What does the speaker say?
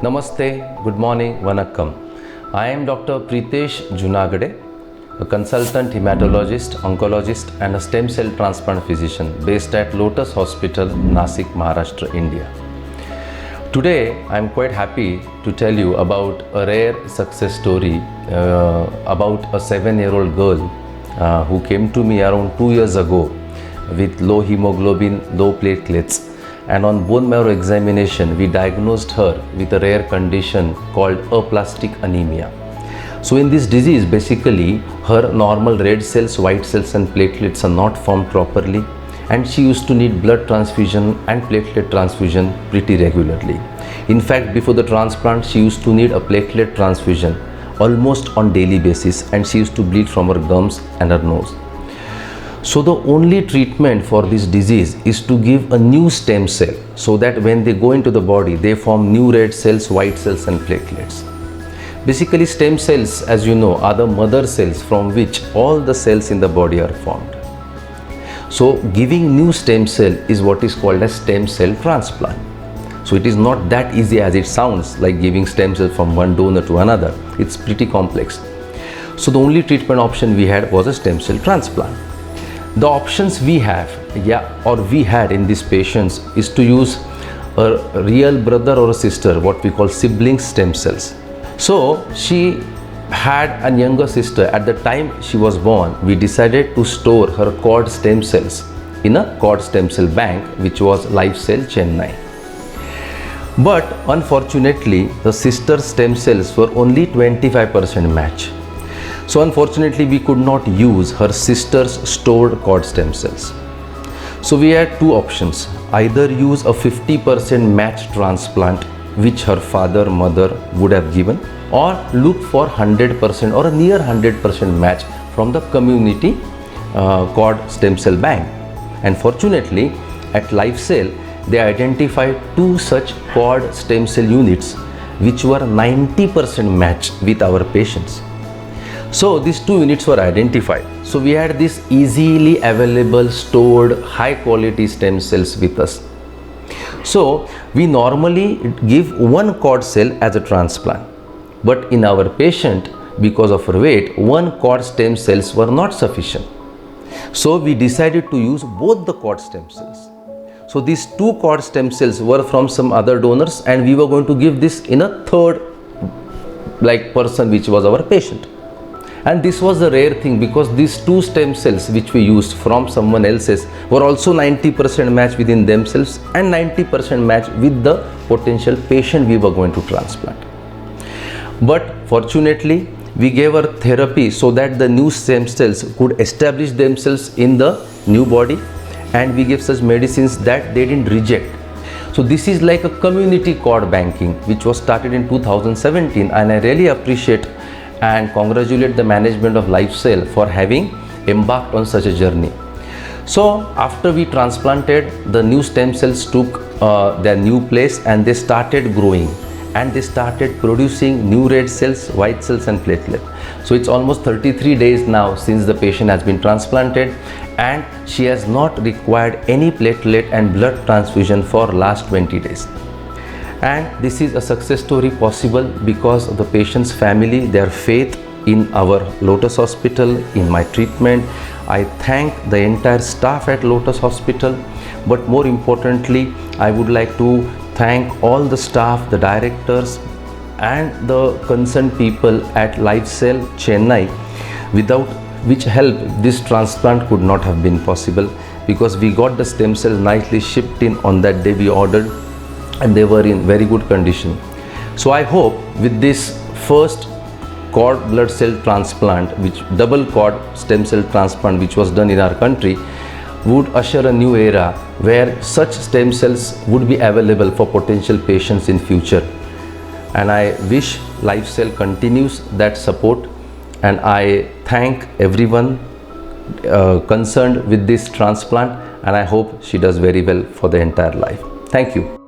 Namaste, good morning, Vanakkam. I am Dr. Pritesh Junagade, a consultant hematologist, oncologist and a stem cell transplant physician based at Lotus Hospital, Nasik, Maharashtra, India. Today, I am quite happy to tell you about a rare success story about a 7-year-old girl who came to me around 2 years ago with low hemoglobin, low platelets, and on bone marrow examination we diagnosed her with a rare condition called aplastic anemia. So in this disease, basically her normal red cells, white cells and platelets are not formed properly, and she used to need blood transfusion and platelet transfusion pretty regularly. In fact, before the transplant she used to need a platelet transfusion almost on daily basis, and she used to bleed from her gums and her nose. So the only treatment for this disease is to give a new stem cell, so that when they go into the body they form new red cells, white cells and platelets. Basically, stem cells, as you know, are the mother cells from which all the cells in the body are formed. So giving new stem cell is what is called as stem cell transplant. So it is not that easy as it sounds, like giving stem cells from one donor to another. It's pretty complex. So the only treatment option we had was a stem cell transplant. The options we had in these patients is to use a real brother or a sister, what we call sibling stem cells. So she had a younger sister. At the time she was born, we decided to store her cord stem cells in a cord stem cell bank, which was LifeCell Chennai. But unfortunately, the sister stem cells were only 25% match. So unfortunately, we could not use her sister's stored cord stem cells. So we had two options: either use a 50% match transplant, which her father, mother would have given, or look for 100% or a near 100% match from the community cord stem cell bank. And fortunately, at LifeCell, they identified two such cord stem cell units which were 90% match with our patients. So these two units were identified. So we had this easily available, stored, high quality stem cells with us. So we normally give one cord cell as a transplant, but in our patient, because of her weight, one cord stem cells were not sufficient. So we decided to use both the cord stem cells. So these two cord stem cells were from some other donors, and we were going to give this in a third person, which was our patient. And this was a rare thing, because these two stem cells which we used from someone else's were also 90% match within themselves and 90% match with the potential patient we were going to transplant. But fortunately, we gave her therapy so that the new stem cells could establish themselves in the new body, and we gave such medicines that they didn't reject. So this is like a community cord banking which was started in 2017, and I really appreciate and congratulate the management of LifeCell for having embarked on such a journey. So after we transplanted, the new stem cells took their new place, and they started growing, and they started producing new red cells, white cells and platelet. So it's almost 33 days now since the patient has been transplanted, and she has not required any platelet and blood transfusion for last 20 days. And this is a success story possible because of the patient's family, their faith in our Lotus Hospital, in my treatment. I thank the entire staff at Lotus Hospital, but more importantly, I would like to thank all the staff, the directors and the concerned people at LifeCell Chennai, without which help this transplant could not have been possible, because we got the stem cells nicely shipped in on that day we ordered, and they were in very good condition. So I hope with this first cord blood cell transplant, which double cord stem cell transplant which was done in our country, would usher a new era where such stem cells would be available for potential patients in future. And I wish LifeCell continues that support, and I thank everyone concerned with this transplant, and I hope she does very well for the entire life. Thank you.